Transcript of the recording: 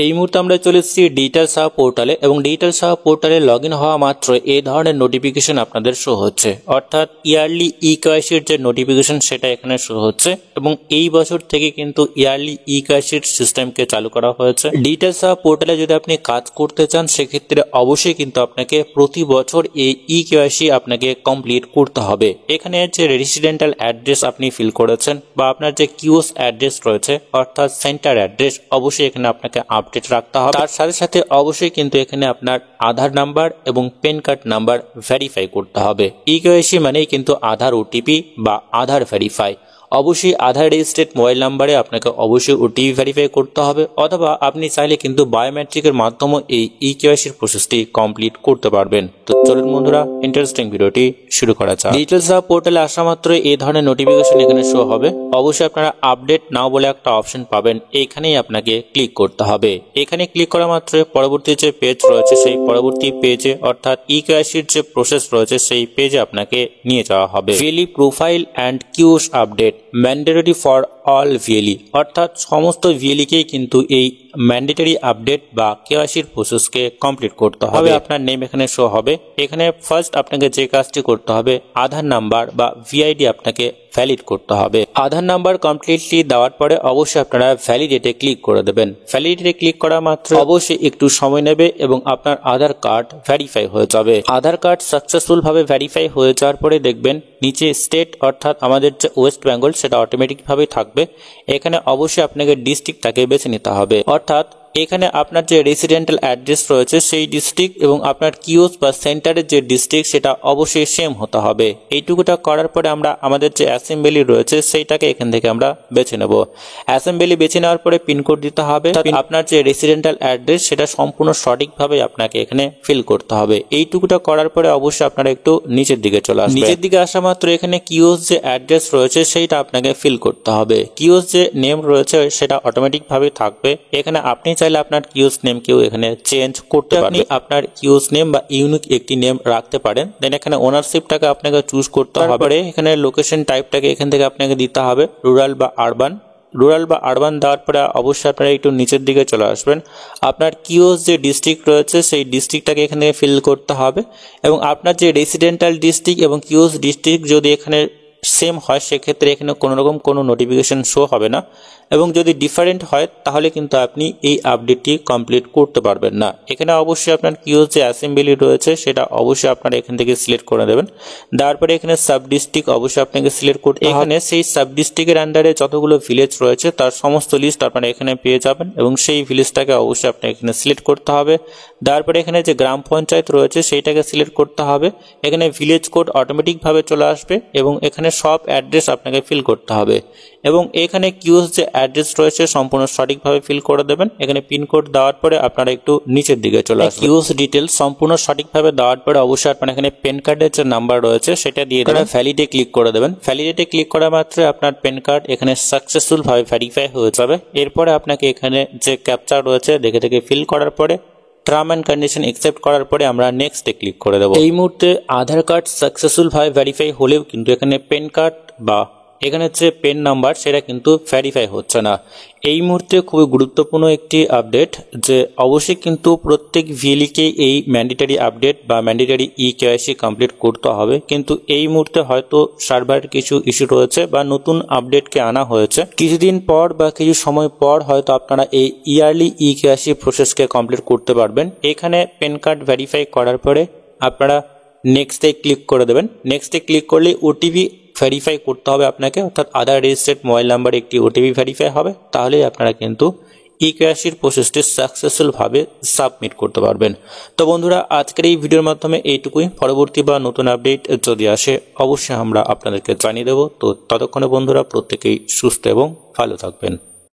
এই মুহূর্তে আমরা চলে এসেছি ডিজিটাল সাহা পোর্টালে এবং ডিজিটাল সাহা পোর্টালে লগ ইন হওয়া মাত্র এই ধরনের নোটিফিকেশন আপনাদের শো হচ্ছে, অর্থাৎ ইয়ারলি ইকেওয়াইসির যে নোটিফিকেশন সেটা এখানে শো হচ্ছে এবং এই বছর থেকে কিন্তু ইয়ারলি ইকেওয়াইসির সিস্টেমকে চালু করা হয়েছে। ডিজিটাল সাহা পোর্টালে যদি আপনি কাজ করতে চান সেক্ষেত্রে অবশ্যই কিন্তু আপনাকে প্রতি বছর এই ইকেওয়াইসি আপনাকে কমপ্লিট করতে হবে। এখানে যে রেসিডেন্টাল অ্যাড্রেস আপনি ফিল করেছেন বা আপনার যে কিউএস অ্যাড্রেস রয়েছে অর্থাৎ সেন্টার অ্যাড্রেস অবশ্যই এখানে আপনাকে আপডেট রাখতে হবে। তার সাথে সাথে অবশ্যই কিন্তু এখানে আপনার আধার নাম্বার এবং প্যান কার্ড নাম্বার ভেরিফাই করতে হবে। ইকেওয়াইসি মানেই কিন্তু আধার ওটিপি বা আধার ভেরিফাই। অবশ্যই আধার রেজিস্টার্ড মোবাইল নাম্বারে আপনাকে অবশ্যই ওটিপি ভেরিফাই করতে হবে, অথবা আপনি চাইলে কিন্তু বায়োমেট্রিকের মাধ্যমে এই ইকেওয়াইসির প্রসেসটি কমপ্লিট করতে পারবেন। তো চলুন বন্ধুরা, ইন্টারেস্টিং ভিডিওটি শুরু করা যাক। ডিজিটাল সাহা পোর্টালে আসা মাত্র এই ধরনের নোটিফিকেশন এখানে শো হবে। অবশ্যই আপনারা আপডেট নাও বলে একটা অপশন পাবেন, এইখানেই আপনাকে ক্লিক করতে হবে। এখানে ক্লিক করা মাত্র পরবর্তী যে পেজ রয়েছে সেই পরবর্তী পেজে অর্থাৎ ইকেওয়াইসির যে প্রসেস রয়েছে সেই পেজে আপনাকে নিয়ে যাওয়া হবে। VLE profile and QS update mandatory for all VLE, অর্থাৎ সমস্ত ভিএলইকেই কিন্তু এই ম্যান্ডেটরি আপডেট বা কেওয়াইসির প্রসেসকে কমপ্লিট করতে হবে। আপনার নেম এখানে শো হবে। এখানে ফার্স্ট আপনাকে যে কাজটি করতে হবে আধার নাম্বার বা ভিআইডি আপনাকে ভ্যালিড করতে হবে। আধার নাম্বার কমপ্লিটলি দেওয়ার পরে অবশ্যই আপনারা ভ্যালিডেটে ক্লিক করে দেবেন। ভ্যালিডেটে ক্লিক করা মাত্র অবশ্যই একটু সময় নেবে এবং আপনার আধার কার্ড ভেরিফাই হয়ে যাবে। আধার কার্ড সাকসেসফুল ভাবে ভেরিফাই হয়ে যাওয়ার পরে দেখবেন নিচে স্টেট অর্থাৎ আমাদের যে ওয়েস্ট বেঙ্গল সেটা অটোমেটিক ভাবে থাকবে। এখানে অবশ্যই আপনাকে ডিস্ট্রিক্টটাকে বেছে নিতে হবে, অর্থাৎ এখানে আপনার যে রেসিডেন্টাল অ্যাড্রেস রয়েছে সেই ডিস্ট্রিক্ট এবং আপনার কিওস বা সেন্টারের যে ডিস্ট্রিক্ট সেটা অবশ্যই সেম হতে হবে। এইটুকুটা করার পরে আমরা আমাদের যে অ্যাসেম্বলি রয়েছে সেইটাকে এখান থেকে আমরা বেছে নেব। অ্যাসেম্বলি বেছে নেওয়ার পরে পিনকোড দিতে হবে। আপনার যে রেসিডেন্টাল অ্যাড্রেস সেটা সম্পূর্ণ সঠিকভাবে আপনাকে এখানে ফিল করতে হবে। এইটুকুটা করার পরে অবশ্যই আপনারা একটু নিচের দিকে চলে আসবেন। নিচের দিকে আসা মাত্র এখানে কিওস যে অ্যাড্রেস রয়েছে সেইটা আপনাকে ফিল করতে হবে। কিওস যে নেম রয়েছে সেটা অটোমেটিক ভাবে থাকবে। এখানে আপনি চাইলে আপনার কিউএস নেমকেও এখানে চেঞ্জ করতে পারেন। আপনি আপনার কিউএস নেম বা ইউনিক একটি নেম রাখতে পারেন। দেন এখানে ওনারশিপটাকে আপনাকে চুজ করতে হবে। এখানে লোকেশন টাইপটাকে এখান থেকে আপনাকে দিতে হবে রুরাল বা আরবান। রুরাল বা আরবান দেওয়ার পরে অবশ্যই আপনারা একটু নিচের দিকে চলে আসবেন। আপনার কিওস যে ডিস্ট্রিক্ট রয়েছে সেই ডিস্ট্রিক্টটাকে এখানে ফিল করতে হবে এবং আপনার যে রেসিডেন্টাল ডিস্ট্রিক্ট এবং কিওস ডিস্ট্রিক্ট যদি এখানে সেম হয় সেক্ষেত্রে এখানে কোনো রকম কোনো নোটিফিকেশন শো হবে না এবং যদি ডিফারেন্ট হয় তাহলে কিন্তু আপনি এই আপডেটটি কমপ্লিট করতে পারবেন না। এখানে অবশ্যই আপনার কিওস যে অ্যাসেম্বলি রয়েছে সেটা অবশ্যই আপনারা এখান থেকে সিলেক্ট করে দেবেন। তারপরে এখানে সাব ডিস্ট্রিক্ট অবশ্যই আপনাকে সিলেক্ট করতে হবে। এখানে সেই সাব ডিস্ট্রিক্টের আন্ডারে যতগুলো ভিলেজ রয়েছে তার সমস্ত লিস্ট আপনারা এখানে পেয়ে যাবেন এবং সেই ভিলেজটাকে অবশ্যই আপনাকে এখানে সিলেক্ট করতে হবে। তারপরে এখানে যে গ্রাম পঞ্চায়েত রয়েছে সেইটাকে সিলেক্ট করতে হবে। এখানে ভিলেজ কোড অটোমেটিকভাবে চলে আসবে এবং এখানে সব অ্যাড্রেস আপনাকে ফিল করতে হবে এবং এখানে কিউএস যে অ্যাড্রেস রয়েছে সম্পূর্ণ সঠিকভাবে ফিল করে দেবেন। এখানে পিনকোড দেওয়ার পরে আপনারা একটু নিচের দিকে চলে আসবেন। কিউএস ডিটেলস সম্পূর্ণ সঠিকভাবে দেওয়ার পরে অবশ্যই আপনারা এখানে প্যান কার্ডের যে নাম্বার রয়েছে সেটা দিয়ে দেবেন। ভ্যালিডে ক্লিক করে দেবেন। ভ্যালিডেটে ক্লিক করা মাত্র আপনার প্যান কার্ড এখানে সাকসেসফুল ভাবে ভেরিফাই হয়ে যাবে। এরপরে আপনাকে এখানে যে ক্যাপচা রয়েছে দেখে ফিল করার পরে টার্ম অ্যান্ড কন্ডিশন একসেপ্ট করার পরে আমরা নেক্সটে ক্লিক করে দেবো। এই মুহূর্তে আধার কার্ড সাকসেসফুল ভাবে ভেরিফাই হলেও কিন্তু এখানে প্যান কার্ড বা এখানে যে পেন নাম্বার সেটা কিন্তু ভেরিফাই হচ্ছে না। এই মুহূর্তে খুবই গুরুত্বপূর্ণ একটি আপডেট যে অবশ্যই কিন্তু প্রত্যেক ভিএলইকে এই ম্যান্ডেটরি আপডেট বা ম্যান্ডেটরি ইকেওয়াইসি কমপ্লিট করতে হবে, কিন্তু এই মুহূর্তে হয়তো সার্ভারের কিছু ইস্যু রয়েছে বা নতুন আপডেটকে আনা হয়েছে। কিছুদিন পর বা কিছু সময় পর হয়তো আপনারা এই ইয়ারলি ইকেওয়াইসি প্রসেসকে কমপ্লিট করতে পারবেন। এখানে পেন কার্ড ভেরিফাই করার পরে আপনারা নেক্সটে ক্লিক করে দেবেন। নেক্সটে ক্লিক করলে ওটিপি ভেরিফাই করতে হবে আপনাকে, অর্থাৎ আধার রেজিস্টার্ড মোবাইল নাম্বার একটি ওটিপি ভেরিফাই হবে। তাহলেই আপনারা কিন্তু ইকেওয়াইসির প্রসেসটি সাকসেসফুল ভাবে সাবমিট করতে পারবেন। তো বন্ধুরা, আজকের এই ভিডিওর মাধ্যমে এইটুকুই। পরবর্তী বা নতুন আপডেট যদি আসে অবশ্যই আমরা আপনাদেরকে জানিয়ে দেবো। তো ততক্ষণে বন্ধুরা প্রত্যেকেই সুস্থ এবং ভালো থাকবেন।